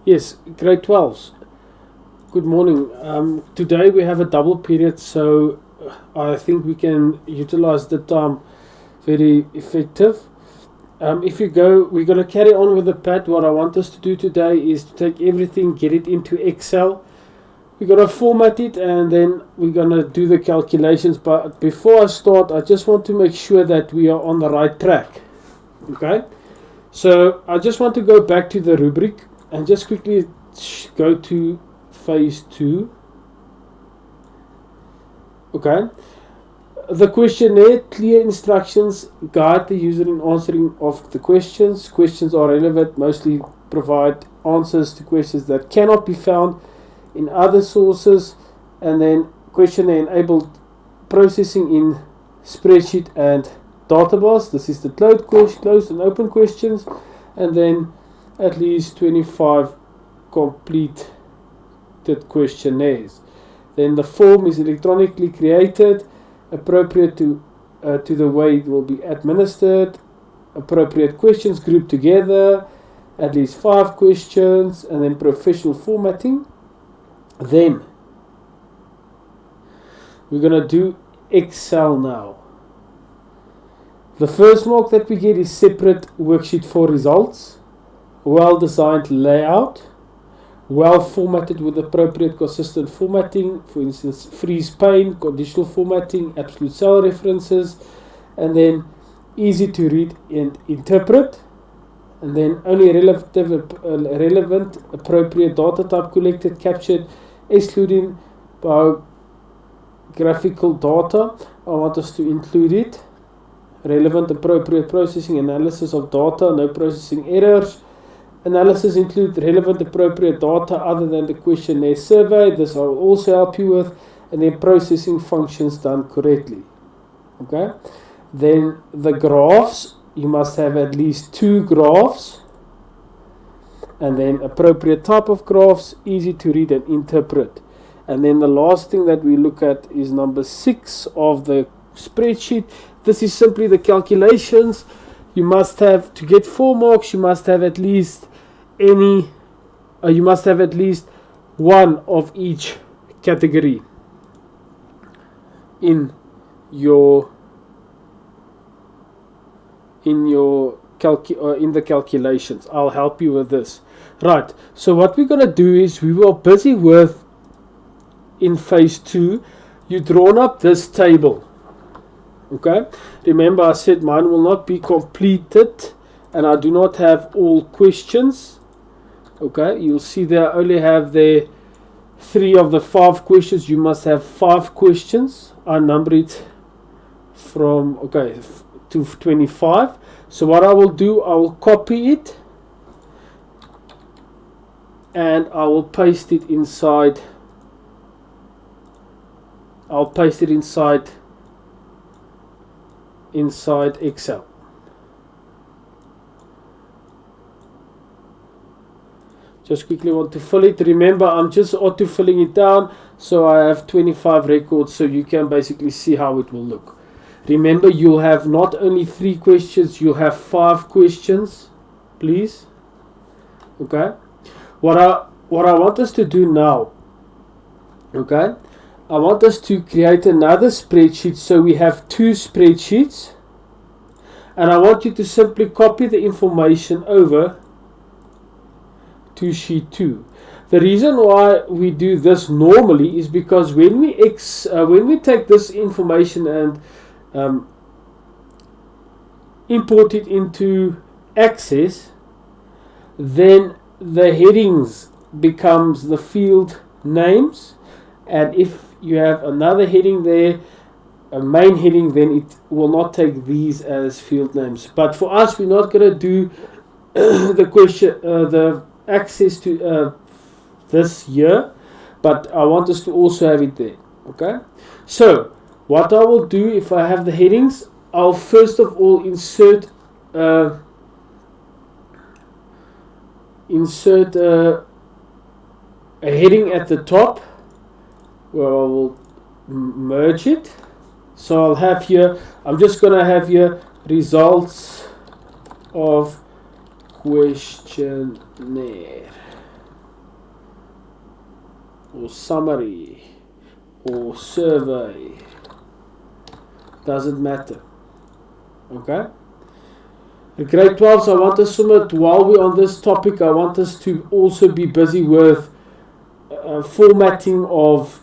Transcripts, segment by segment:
Yes, grade 12s. Good morning. Today we have a double period, so I think we can utilize the time very effective. If you go, we're going to carry on with the pad. What I want us to do today is to take everything, get it into Excel. We're going to format it and then we're going to do the calculations. But before I start, I just want to make sure that we are on the right track. Okay? So I just want to go back to the rubric and just quickly go to phase 2. Okay? The questionnaire, clear instructions, guide the user in answering of the questions. Questions are relevant, mostly provide answers to questions that cannot be found in other sources. And then questionnaire enabled processing in spreadsheet and database. This is the closed and open questions. And then at least 25 completed questionnaires. Then the form is electronically created, appropriate to the way it will be administered, appropriate questions grouped together, at least 5 questions, and then professional formatting. Then we're going to do Excel now. The first mark that we get is separate worksheet for results, well designed layout, well formatted with appropriate consistent formatting, for instance freeze pane, conditional formatting, absolute cell references, and then easy to read and interpret, and then only relevant appropriate data type collected, captured, excluding biographical data. I want us to include it. Relevant appropriate processing analysis of data, no processing errors. Analysis include relevant appropriate data other than the questionnaire survey. This I will also help you with. And then processing functions done correctly. Okay. Then the graphs. You must have at least 2 graphs. And then appropriate type of graphs, easy to read and interpret. And then the last thing that we look at is number 6 of the spreadsheet. This is simply the calculations. You must have, to get 4 marks, you must have at least one of each category in the calculations. I'll help you with this. Right. So what we're going to do is we were busy with in phase 2. You drawn up this table. Okay. Remember I said mine will not be completed and I do not have all questions. Okay, you'll see there I only have the 3 of the 5 questions. You must have 5 questions. I number it from to 25. So what I will do, I will copy it and I will paste it inside. I'll paste it inside Excel. Just quickly want to fill it. Remember, I'm just auto filling it down, so I have 25 records, so you can basically see how it will look. Remember, you'll have not only 3 questions, you'll have 5 questions, please. Okay. What I want us to do now, okay, I want us to create another spreadsheet, so we have 2 spreadsheets, and I want you to simply copy the information over to sheet 2. The reason why we do this normally is because when we take this information and import it into Access, then the headings becomes the field names, and if you have another heading there, a main heading, then it will not take these as field names. But for us, we're not going to do the access to this here, but I want us to also have it there. Okay, so what I will do, if I have the headings, I'll first of all insert a heading at the top where I will merge it. So I'll have here, I'm just going to have here results of questionnaire. or summary or survey, doesn't matter. Okay. The grade 12s, I want us, while we're on this topic, I want us to also be busy with formatting of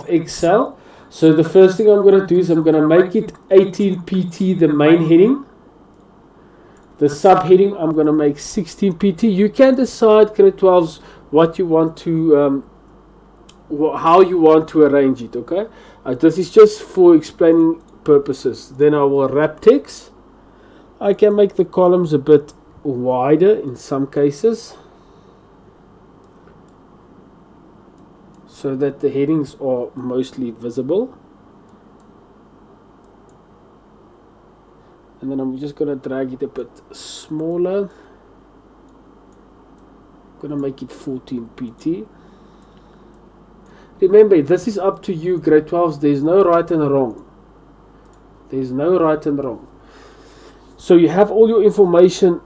Excel. So the first thing I'm going to do is I'm going to make it 18 PT, the main heading. The subheading I'm going to make 16 PT. You can decide, grade 12s, what you want to how you want to arrange it. Okay, this is just for explaining purposes. Then I will wrap text. I can make the columns a bit wider in some cases, so that the headings are mostly visible. And then I'm just going to drag it a bit smaller. I'm going to make it 14 PT. Remember, this is up to you, grade 12s. There's no right and wrong. There's no right and wrong. So you have all your information.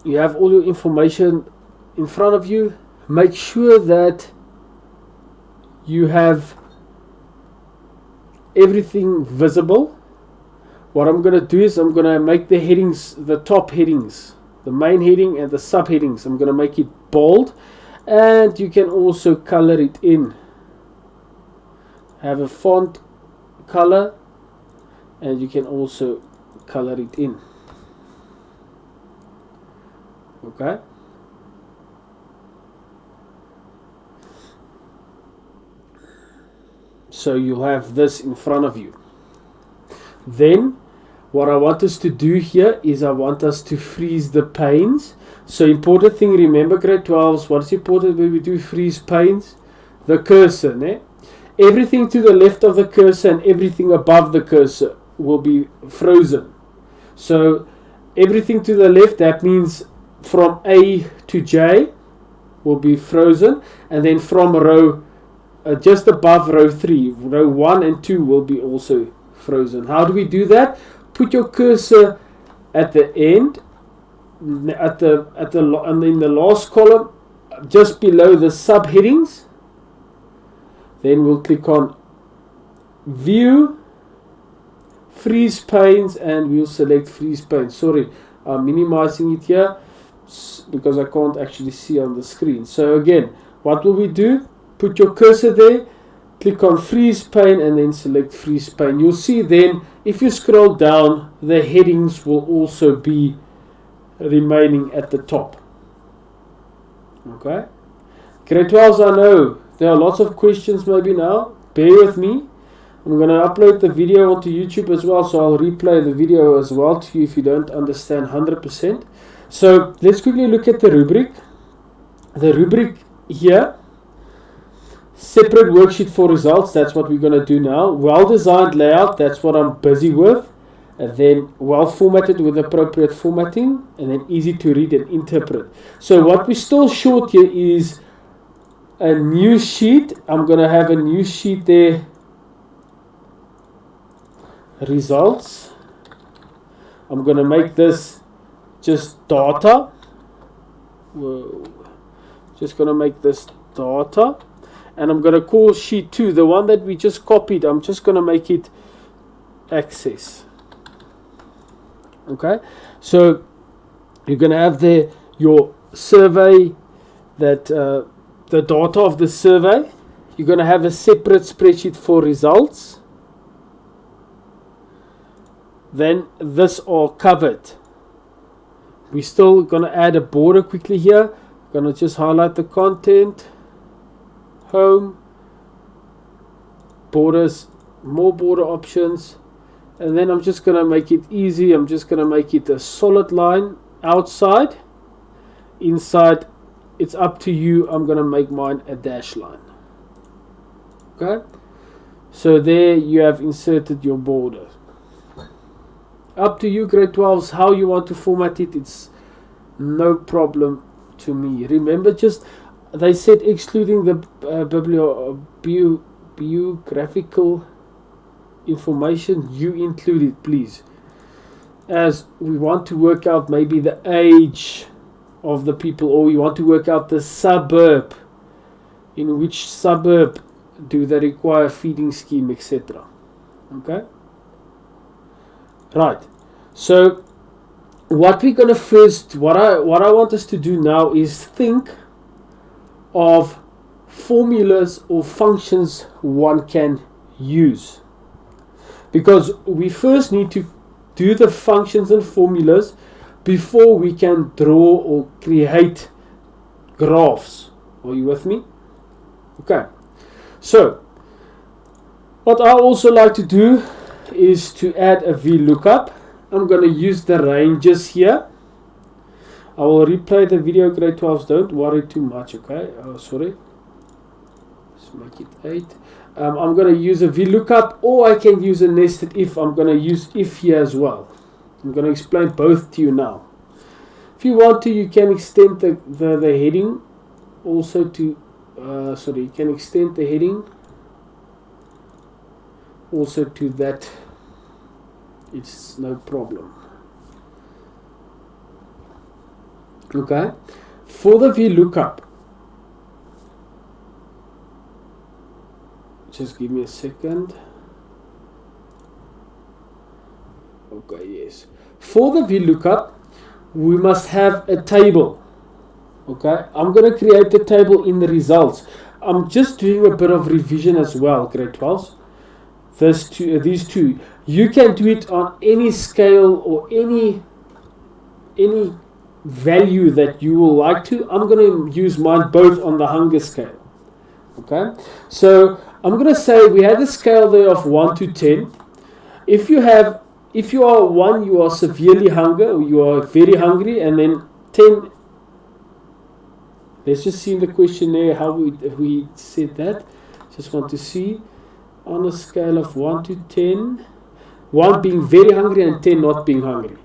You have all your information in front of you. Make sure that you have everything visible. What I'm going to do is I'm going to make the headings, the top headings, the main heading and the subheadings, I'm going to make it bold. And you can also color it in. Have a font color, and you can also color it in. Okay. So you'll have this in front of you. Then what I want us to do here is I want us to freeze the panes. So important thing, remember grade 12s, what's important when we do freeze panes? The cursor. Ne? Everything to the left of the cursor and everything above the cursor will be frozen. So everything to the left, that means from A to J, will be frozen. And then from row, just above row 3, row 1 and 2 will be also frozen. How do we do that? Put your cursor at the end, in the last column, just below the subheadings. Then we'll click on View, Freeze Panes, and we'll select Freeze Panes. Sorry, I'm minimizing it here because I can't actually see on the screen. So again, what will we do? Put your cursor there, click on Freeze Pane, and then select Freeze Pane. You'll see then, if you scroll down, the headings will also be remaining at the top. Okay. Grade 12s, I know there are lots of questions maybe now. Bear with me. I'm going to upload the video onto YouTube as well, so I'll replay the video as well to you if you don't understand 100%. So let's quickly look at the rubric. The rubric here, separate worksheet for results, that's what we're going to do now. Well-designed layout, that's what I'm busy with. And then well-formatted with appropriate formatting. And then easy to read and interpret. So what we're still short here is a new sheet. I'm going to have a new sheet there. Results. I'm going to make this just data. Whoa. Just going to make this data. And I'm going to call sheet 2, the one that we just copied. I'm just going to make it access. Okay, so you're going to have there your survey, that the data of the survey. You're going to have a separate spreadsheet for results. Then this all covered. We're still going to add a border quickly here. Going to just highlight the content. Home, borders, more border options, and then I'm just going to make it easy. I'm just going to make it a solid line outside. Inside, it's up to you. I'm going to make mine a dash line. Okay, so there you have inserted your border. Up to you, grade 12s, how you want to format it. It's no problem to me. Remember, just they said excluding the biographical information, you include it, please, as we want to work out maybe the age of the people, or you want to work out the suburb, in which suburb do they require feeding scheme, etc. Okay, right. So what we're gonna first, what I want us to do now is think of formulas or functions one can use, because we first need to do the functions and formulas before we can draw or create graphs. Are you with me? Okay, so what I also like to do is to add a VLOOKUP. I'm going to use the ranges here. I will replay the video, grade 12s, don't worry too much, okay? Sorry, let's make it 8. I'm going to use a VLOOKUP, or I can use a nested if. I'm going to use if here as well. I'm going to explain both to you now. If you want to, you can extend the heading also to, you can extend the heading also to that. It's no problem. Okay, for the VLOOKUP, just give me a second. Okay, yes. For the VLOOKUP, we must have a table. Okay, I'm going to create the table in the results. I'm just doing a bit of revision as well, grade 12s. These two, you can do it on any scale or any value that you will like to. I'm going to use mine both on the hunger scale. Okay, so I'm going to say we had a scale there of 1 to 10. If you are 1, you are severely hungry, or you are very hungry, and then 10. Let's just see in the questionnaire how we said that. Just want to see on a scale of 1 to 10, 1 being very hungry and 10 not being hungry.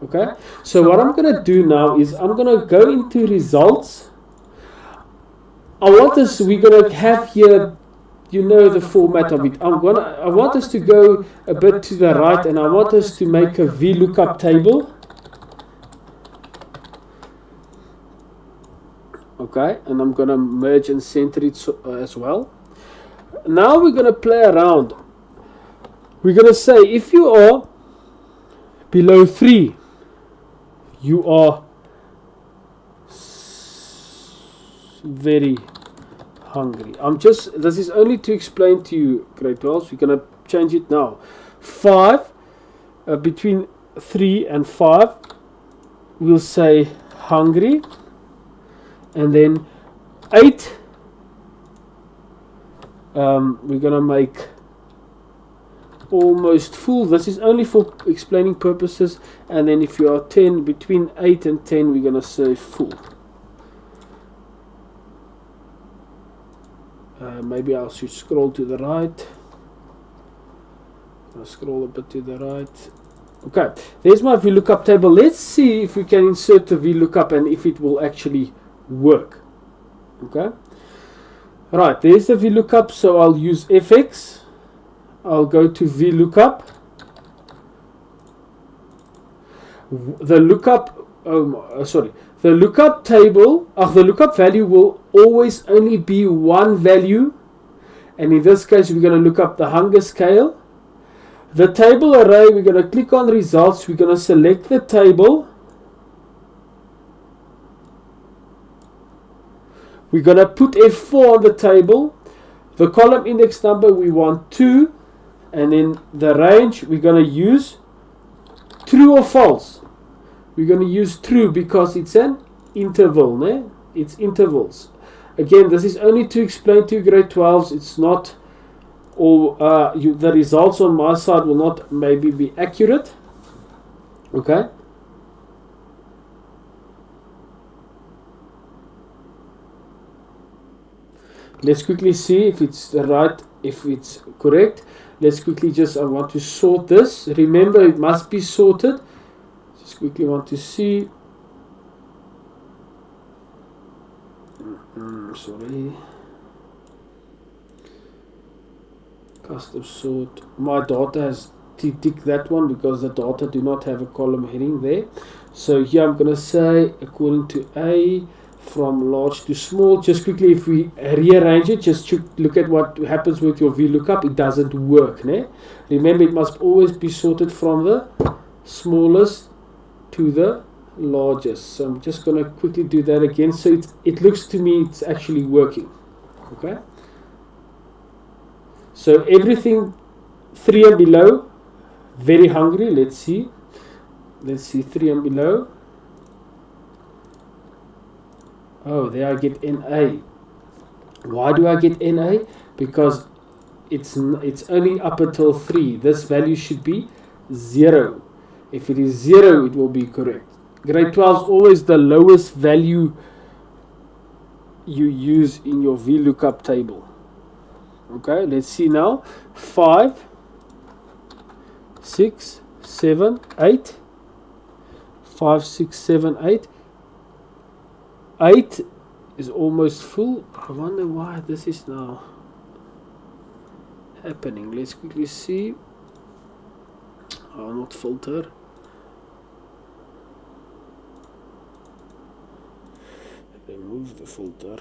Okay, so what I'm going to do now is I'm going to go into results. We're going to have here, you know, the format of it. I want us to go a bit to the right, and I want us to make a VLOOKUP table. Okay, and I'm going to merge and center it as well. Now we're going to play around. We're going to say if you are below 3, you are very hungry. This is only to explain to you, grade 12. We're going to change it now. 5, between 3 and 5, we'll say hungry. And then 8, we're going to make almost full. This is only for explaining purposes. And then if you are 10, between 8 and 10, we're going to say full. Maybe I should scroll to the right. I'll scroll a bit to the right. Okay, there's my VLOOKUP table. Let's see if we can insert the VLOOKUP and if it will actually work. Okay, right, there's the VLOOKUP. So I'll use FX. I'll go to VLOOKUP. The lookup table, the lookup value will always only be one value, and in this case we're going to look up the hunger scale. The table array, we're going to click on results, we're going to select the table, we're going to put F4 on the table, the column index number we want 2, and then the range we're going to use true or false. We're going to use true because it's an interval, né? It's intervals. Again, this is only to explain to you grade 12s. It's not, or the results on my side will not maybe be accurate. Okay. Let's quickly see if it's right, if it's correct. Let's quickly I want to sort this. Remember, it must be sorted. Just quickly want to see. Sorry. Custom sort. My data has tick that one because the data do not have a column heading there. So here I'm going to say according to A from large to small. Just quickly, if we rearrange it, just look at what happens with your VLOOKUP. It doesn't work. Ne? Remember, it must always be sorted from the smallest to the largest. So I'm just going to quickly do that again. So it looks to me it's actually working. Okay. So everything 3 and below, very hungry. Let's see 3 and below. Oh, there I get NA. Why do I get NA? Because it's only up until 3. This value should be 0. If it is 0, it will be correct. Grade 12 is always the lowest value you use in your VLOOKUP table. Okay, let's see now. 5, 6, 7, 8. 5, 6, 7, 8. 8 is almost full. I wonder why this is now happening. Let's quickly see. Oh, not filter. Remove the filter.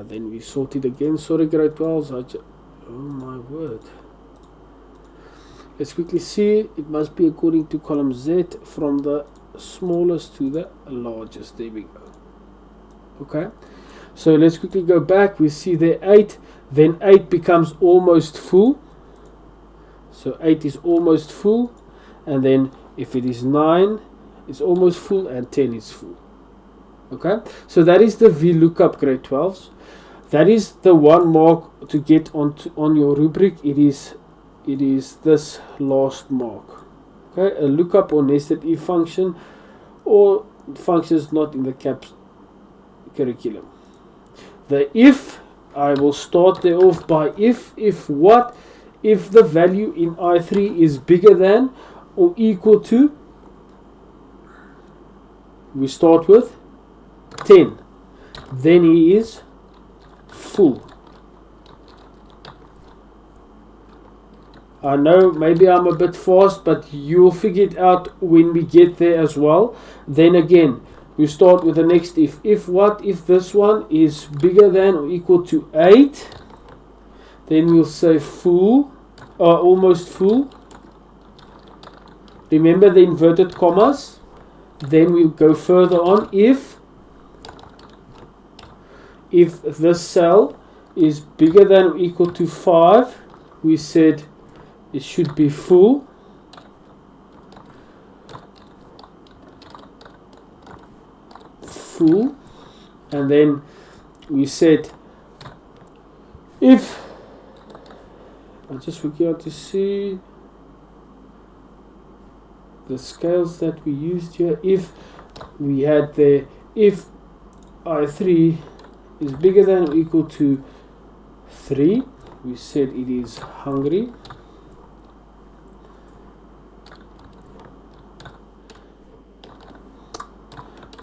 Then we sort it again. Sorry, grade 12s. Oh my word. Let's quickly see. It must be according to column Z from the smallest to the largest. There we go. Okay. So let's quickly go back. We see there 8. Then 8 becomes almost full. So 8 is almost full. And then if it is 9, it's almost full. And 10 is full. Okay. So that is the VLOOKUP grade 12s. That is the one mark to get on your rubric. It is this last mark. Okay, a lookup or nested if function, or functions not in the CAPS curriculum. The if, I will start there off by if what? If the value in I3 is bigger than or equal to, we start with 10. Then he is full. I know maybe I'm a bit fast, but you'll figure it out when we get there as well. Then again, we start with the next if. If what? If this one is bigger than or equal to 8, then we'll say full, or almost full. Remember the inverted commas. Then we'll go further on. If this cell is bigger than or equal to 5, we said it should be full. Full. And then we said if, I just forgot to see the scales that we used here. If we had the if I3 is bigger than or equal to 3, we said it is hungry.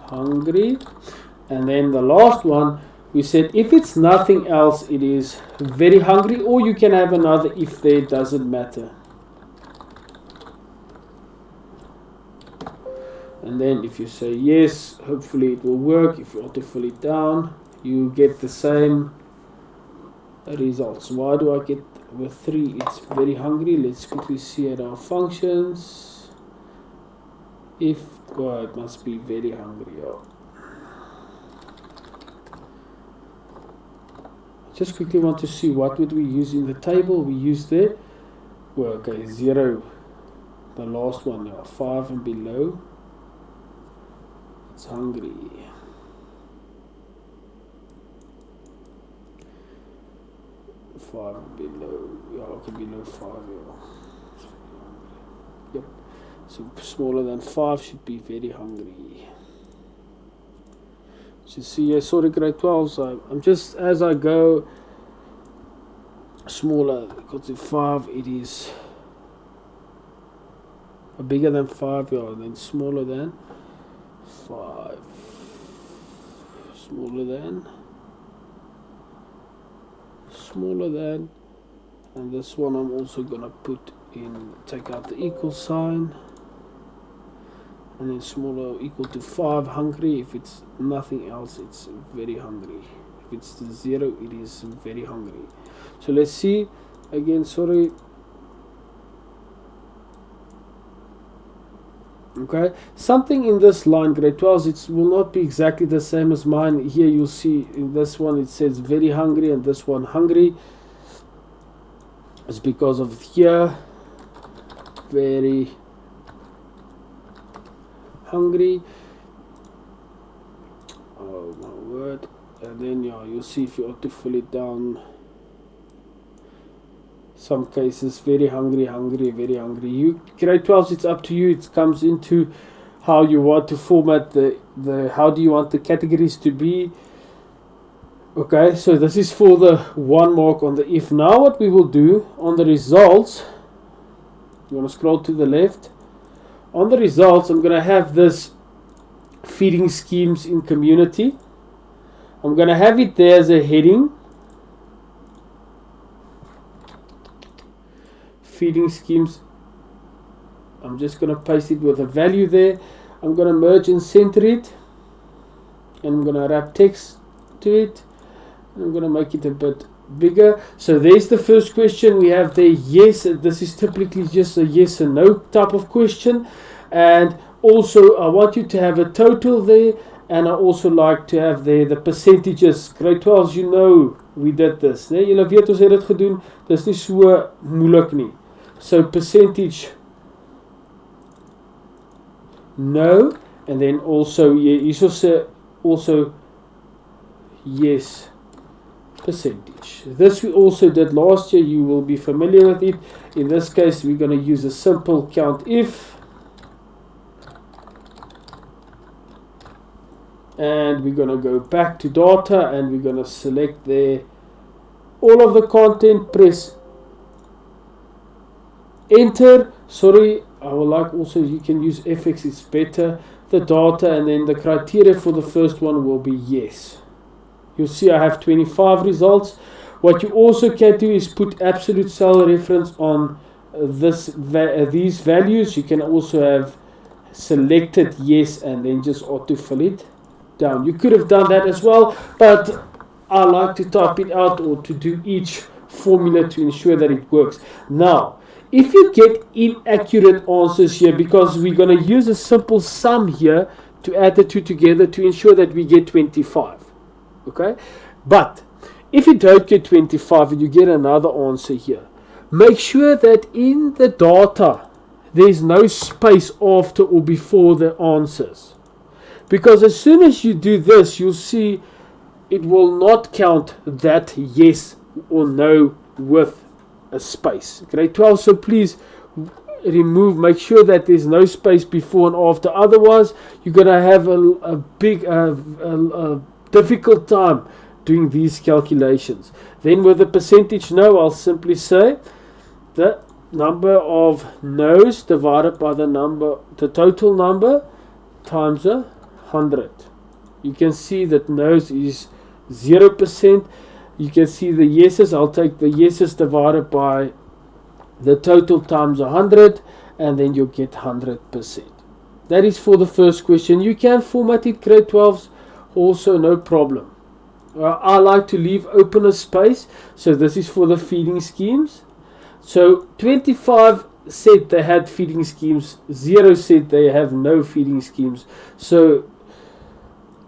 Hungry. And then the last one, we said if it's nothing else, it is very hungry, or you can have another if there, it doesn't matter. And then if you say yes, hopefully it will work. If you auto-fill it down, you get the same results. Why do I get with 3? It's very hungry. Let's quickly see at our functions. If, well, it must be very hungry. Oh. Just quickly want to see what would we use in the table. We use there, well, okay, 0, the last one now, 5 and below. It's hungry. Five and below, yeah, okay, below 5, yeah. Yep. So smaller than 5 should be very hungry. You see, I saw the grade 12, so I'm just, as I go smaller, equal to 5, it is bigger than 5, yeah, and then smaller than 5, smaller than, And this one I'm also gonna put in, take out the equal sign, and then smaller equal to 5, hungry. If it's nothing else, it's very hungry. If it's 0, it is very hungry. So let's see again, sorry. Okay, something in this line, grade 12, it will not be exactly the same as mine. Here you'll see in this one it says very hungry, and this one hungry. It's because of here, very hungry. Oh my word. And then yeah, you'll see if you ought to fill it down. Some cases very hungry, very hungry. You grade 12, it's up to you. It comes into how you want to format the how do you want the categories to be. Okay, so this is for the 1 mark on the if. Now what we will do on the results, I'm going to scroll to the left. On the results, I'm going to have this feeding schemes in community. I'm going to have it there as a heading. Feeding schemes. I'm just going to paste it with a value there. I'm going to merge and center it. And I'm going to wrap text to it. I'm going to make it a bit bigger. So there's the first question. We have the yes. This is typically just a yes and no type of question. And also I want you to have a total there. And I also like to have there the percentages. Grade 12, you know we did this. Nee? Julle weet ons het dit gedoen. Dis nie so moeilik nie. So percentage no. And then also also yes percentage. This we also did last year. You will be familiar with it. In this case we're going to use a simple count if. And we're going to go back to data and we're going to select there all of the content, press enter. Sorry, I would like also you can use FX, it's better. The data, and then the criteria for the first one will be yes. You'll see I have 25 results. What you also can do is put absolute cell reference on these values. You can also have selected yes and then just autofill it down. You could have done that as well, but I like to type it out or to do each formula to ensure that it works. Now, if you get inaccurate answers here, because we're going to use a simple sum here to add the two together to ensure that we get 25. Okay? But if you don't get 25 and you get another answer here, make sure that in the data there's no space after or before the answers. Because as soon as you do this, you'll see it will not count that yes or no with a space. Grade 12, so please make sure that there's no space before and after. Otherwise, you're going to have a big, difficult time doing these calculations. Then with the percentage no, I'll simply say the number of no's divided by the total number times 100. You can see that no's is 0%. You can see the yeses. I'll take the yeses divided by the total times 100, and then you'll get 100%. That is for the first question. You can format it grade 12s also, no problem. I like to leave open a space. So this is for the feeding schemes. So 25 said they had feeding schemes. 0 said they have no feeding schemes. So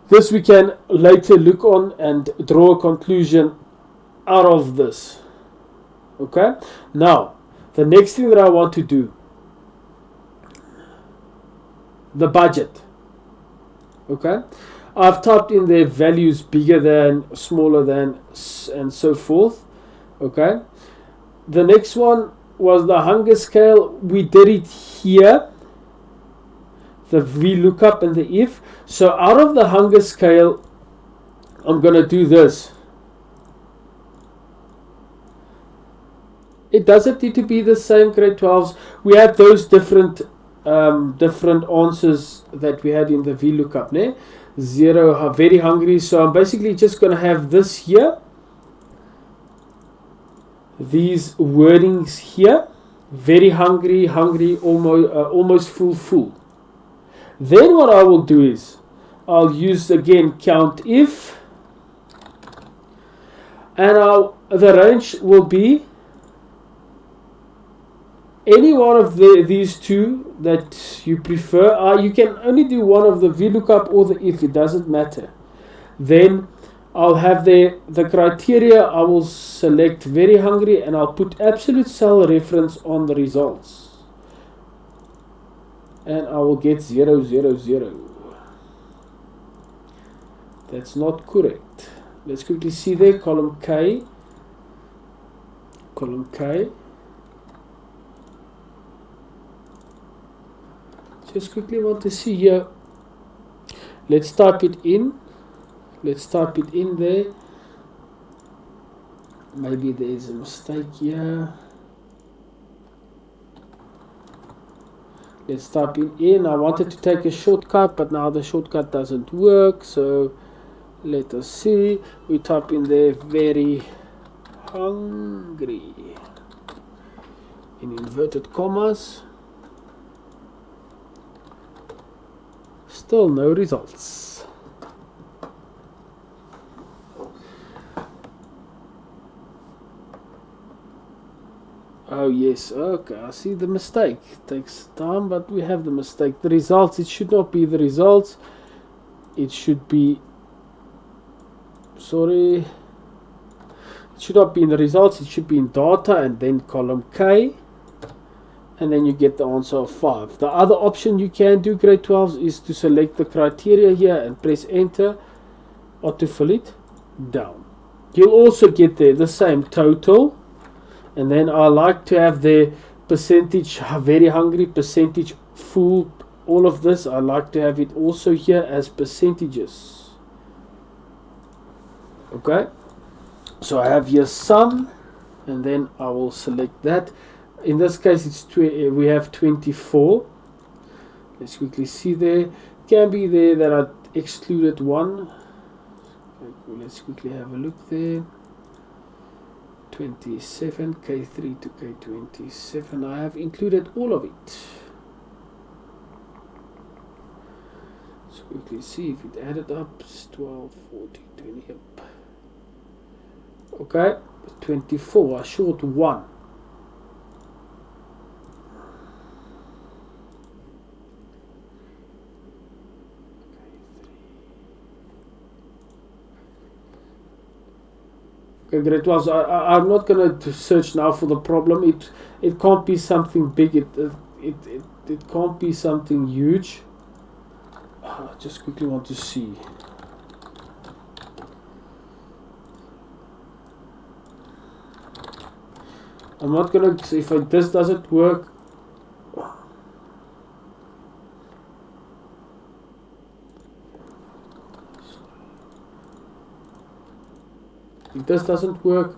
this we can later look on and draw a conclusion out of this. Okay? Now, the next thing that I want to do, the budget. Okay? I've typed in their values bigger than, smaller than, and so forth. Okay? The next one was the hunger scale. We did it here. The VLOOKUP and the if. So out of the hunger scale, I'm going to do this. It doesn't need to be the same grade 12s. We had those different answers that we had in the VLOOKUP. Ne? 0, very hungry. So I'm basically just going to have this here. these wordings here. Very hungry, hungry, almost full, full. Then what I will do is I'll use again count if, and the range will be any one of these two that you prefer. You can only do one of the VLOOKUP or the if, it doesn't matter. Then I'll have the criteria. I will select very hungry and I'll put absolute cell reference on the results. And I will get 0, 0, 0. That's not correct. Let's quickly see there, column K. Column K. Just quickly want to see here. Let's type it in. Let's type it in there. Maybe there is a mistake here. Let's type it in. I wanted to take a shortcut, but now the shortcut doesn't work. So let us see. We type in there very hungry in inverted commas. Still no results. Oh yes, okay, I see the mistake. It takes time, but we have the mistake. The results, it should not be the results. It should be, sorry, it should not be in the results. It should be in data and then column K. And then you get the answer of 5. The other option you can do, grade 12s, is to select the criteria here and press enter, autofill it down. You'll also get there the same total, and then I like to have the percentage very hungry, percentage full, all of this. I like to have it also here as percentages. Okay, so I have here sum, and then I will select that. In this case, it's we have 24. Let's quickly see there. Can be there that I excluded one. Let's quickly have a look there. 27, K3 to K27. I have included all of it. Let's quickly see if it added up. It's 12, 14, 20. Yep. Okay, 24. I short 1. Grade 12. I'm not going to search now for the problem. It can't be something big. It can't be something huge. I just quickly want to see. I'm not going to, if this doesn't work. If this doesn't work,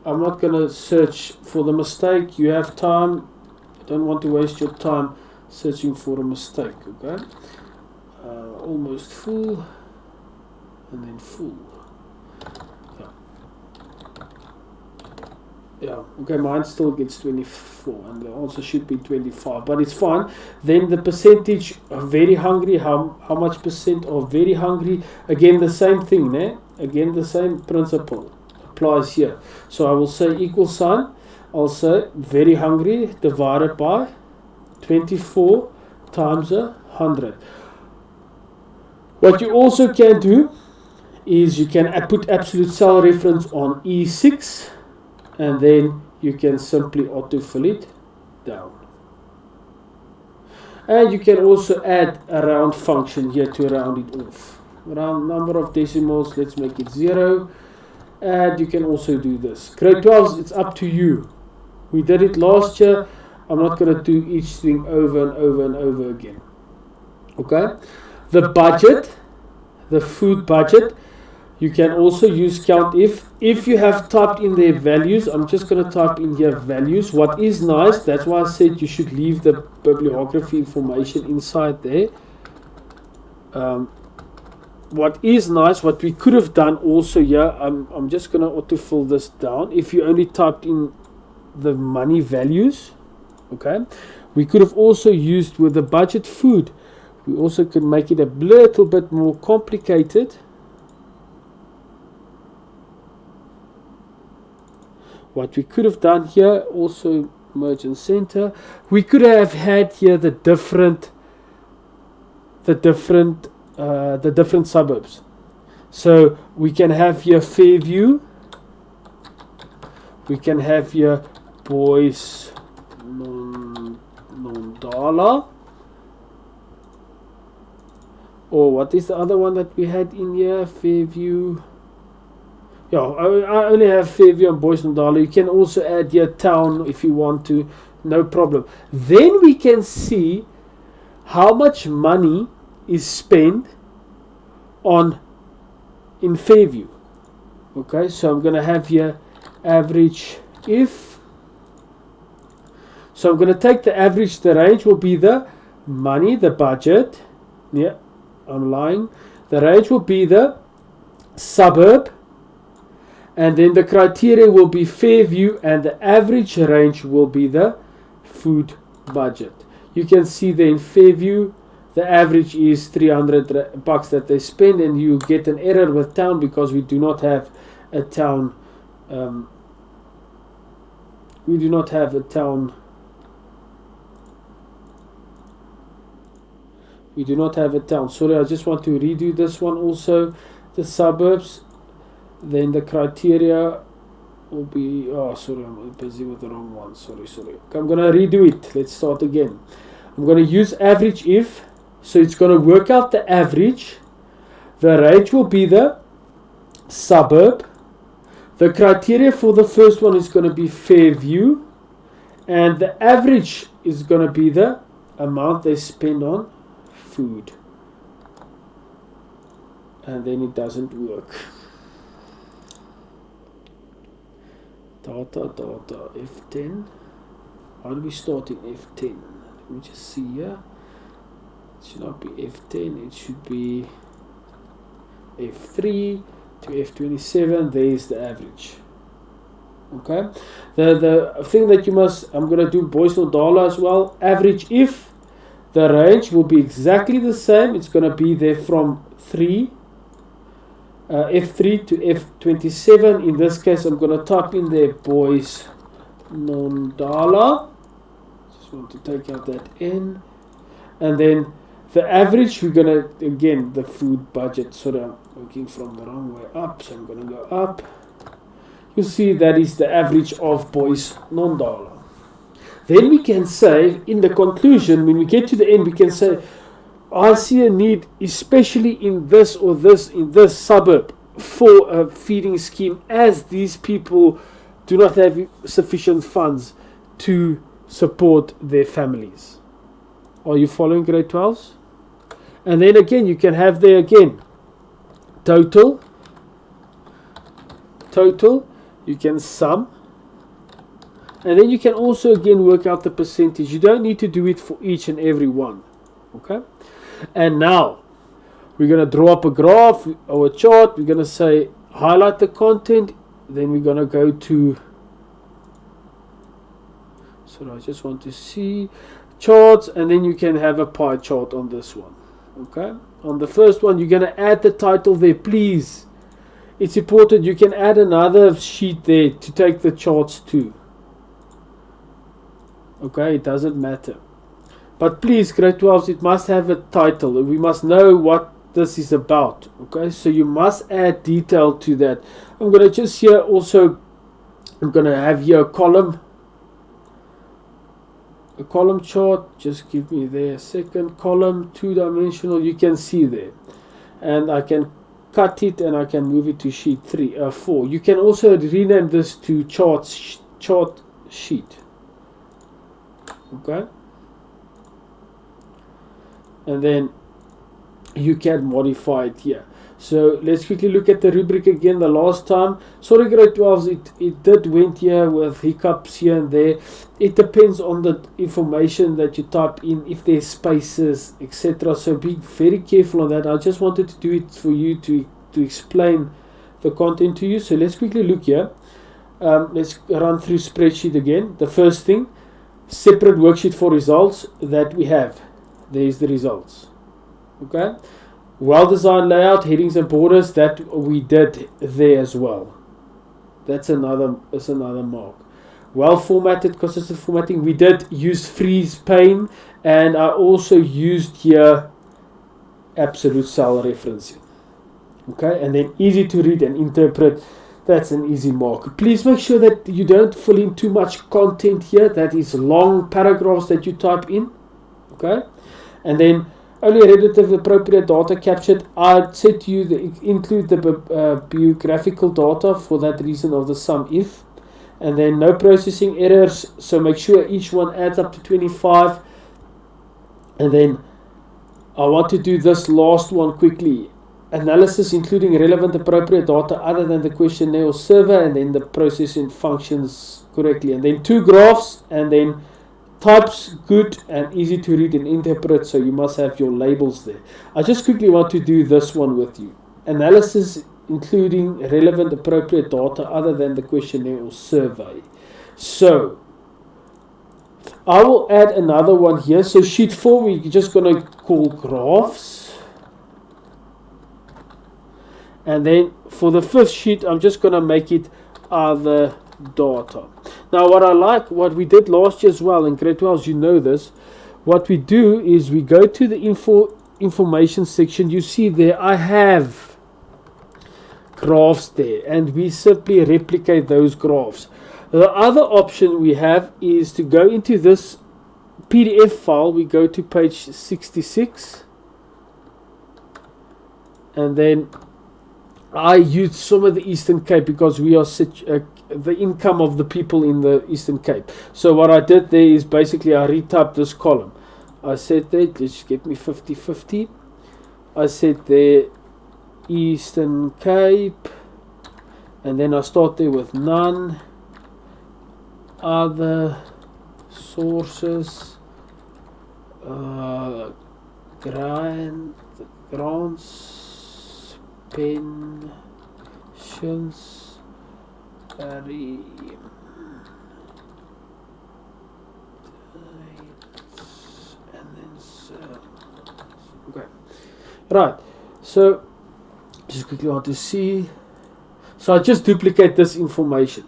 I'm not going to search for the mistake. You have time. I don't want to waste your time searching for a mistake. Okay, almost full, and then full. Yeah. Okay, mine still gets 24, and the answer should be 25, but it's fine. Then the percentage of very hungry, how much percent of very hungry? Again, the same thing, né? Again, the same principle applies here. So I will say equal sign. I'll say very hungry divided by 24 times 100. What you also can do is you can put absolute cell reference on E6, and then you can simply autofill it down. And you can also add a round function here to round it off. Round number of decimals, let's make it 0. And you can also do this. Grade 12, it's up to you. We did it last year. I'm not going to do each thing over and over and over again. Okay? The budget, the food budget, you can also use count if. If you have typed in their values, I'm just going to type in here values. What is nice, that's why I said you should leave the bibliography information inside there. what is nice, what we could have done also here, I'm just going to autofill this down. If you only typed in the money values, okay, we could have also used with the budget food, we also could make it a little bit more complicated. What we could have done here, also merge and center, we could have had here the different suburbs. So we can have here Fairview, we can have here Boys Nondala, or what is the other one that we had in here? Fairview. Yeah, I only have Fairview and Boys Nondala. You can also add here town if you want to, no problem. Then we can see how much money is spent in Fairview. Okay, so I'm going to have here average if. So I'm going to take the average, the range will be the money, the budget. Yeah, I'm lying. The range will be the suburb. And then the criteria will be Fairview, and the average range will be the food budget. You can see there in Fairview, the average is $300 that they spend, and you get an error with town because we do not have a town. We do not have a town. We do not have a town. Sorry, I just want to redo this one also. The suburbs. Then the criteria will be, oh sorry, I'm busy with the wrong one, sorry. Okay, I'm going to redo it. Let's start again. I'm going to use average if, so it's going to work out the average. The range will be the suburb. The criteria for the first one is going to be Fairview, and the average is going to be the amount they spend on food. And then it doesn't work. Data F10. How do we start in F10? Let me just see here. It should not be F10, it should be F3 to F27. There's the average. Okay, the thing that you must, I'm going to do Boys Nondala as well. Average if, the range will be exactly the same. It's going to be there from F3 to F27. In this case, I'm going to type in there Boys Nondala. Just want to take out that N. And then the average, we're going to, again, the food budget. Sorry, I'm working from the wrong way up. So I'm going to go up. You see that is the average of Boys Nondala. Then we can say, in the conclusion, when we get to the end, we can say, I see a need, especially in this or this, in this suburb, for a feeding scheme, as these people do not have sufficient funds to support their families. Are you following grade 12s? And then again, you can have there again, total, you can sum, and then you can also again work out the percentage. You don't need to do it for each and every one. Okay? And now we're going to draw up a graph or a chart. We're going to say highlight the content. Then we're going to go to, so I just want to see charts, and then you can have a pie chart on this one. Okay? On the first one, you're going to add the title there, please. It's important. You can add another sheet there to take the charts to. Okay, it doesn't matter. But please, grade 12s, it must have a title. We must know what this is about. Okay, so you must add detail to that. I'm going to just here also, I'm going to have here a column chart. Just give me there a second. Column, 2-dimensional, you can see there. And I can cut it and I can move it to sheet 4. You can also rename this to chart sheet. Okay, and then you can modify it here. So let's quickly look at the rubric again. The last time, sorry grade 12s, it did went here with hiccups here and there. It depends on the information that you type in, if there's spaces, etc. So be very careful on that. I just wanted to do it for you to explain the content to you. So let's quickly look here. Let's run through spreadsheet again. The first thing, separate worksheet for results that we have. There's the results. Okay. Well-designed layout, headings and borders, that we did there as well. That's another mark. Well-formatted, consistent formatting, we did use freeze pane, and I also used here absolute cell referencing. Okay, and then easy to read and interpret, that's an easy mark. Please make sure that you don't fill in too much content here, that is long paragraphs that you type in. Okay, and then only relative appropriate data captured. I said to you that include the biographical data for that reason of the sum if. And then no processing errors, so make sure each one adds up to 25. And then I want to do this last one quickly. Analysis including relevant appropriate data other than the questionnaire or survey, and then the processing functions correctly. And then 2 graphs, and then types good and easy to read and interpret, so you must have your labels there. I just quickly want to do this one with you. Analysis including relevant appropriate data other than the questionnaire or survey. So I will add another one here. So sheet 4 we're just going to call graphs. And then for the 5th sheet I'm just going to make it other data. Now what I like, what we did last year as well in grade 12, you know this, what we do is we go to the information section. You see there I have graphs there, and we simply replicate those graphs. The other option we have is to go into this PDF file. We go to page 66, and then I used some of the Eastern Cape because we are such the income of the people in the Eastern Cape. So what I did there is basically I retyped this column. I said there, just get me 50-50. I said there Eastern Cape, and then I start there with none, other sources, grants, pensions, and then okay, right. So just quickly want to see. So I just duplicate this information.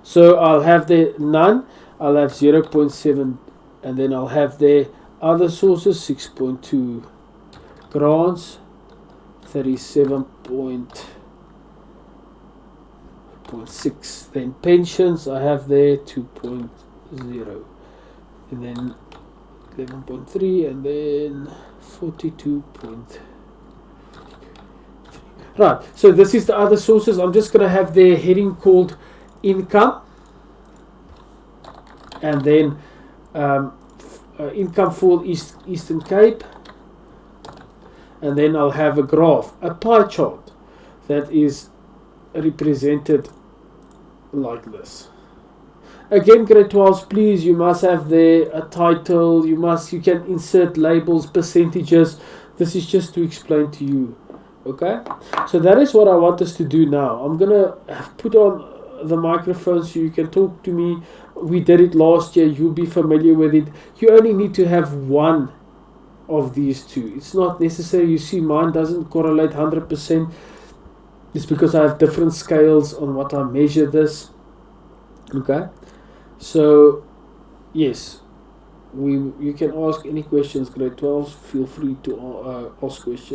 So I'll have there none, I'll have 0.7, and then I'll have there other sources 6.2, grants 37.6, then pensions I have there 2.0, and then 11.3, and then 42.3. Right, so this is the other sources. I'm just going to have their heading called income, and then income for Eastern Cape, and then I'll have a graph, a pie chart that is represented like this. Again, grade 12s, please, you must have there a title. You can insert labels, percentages. This is just to explain to you. Okay, so that is what I want us to do now. I'm gonna put on the microphone so you can talk to me. We did it last year, you'll be familiar with it. You only need to have one of these two. It's not necessary. You see, mine doesn't correlate 100%. It's because I have different scales on what I measure this. Okay, so yes, you can ask any questions, grade 12s. Feel free to ask questions.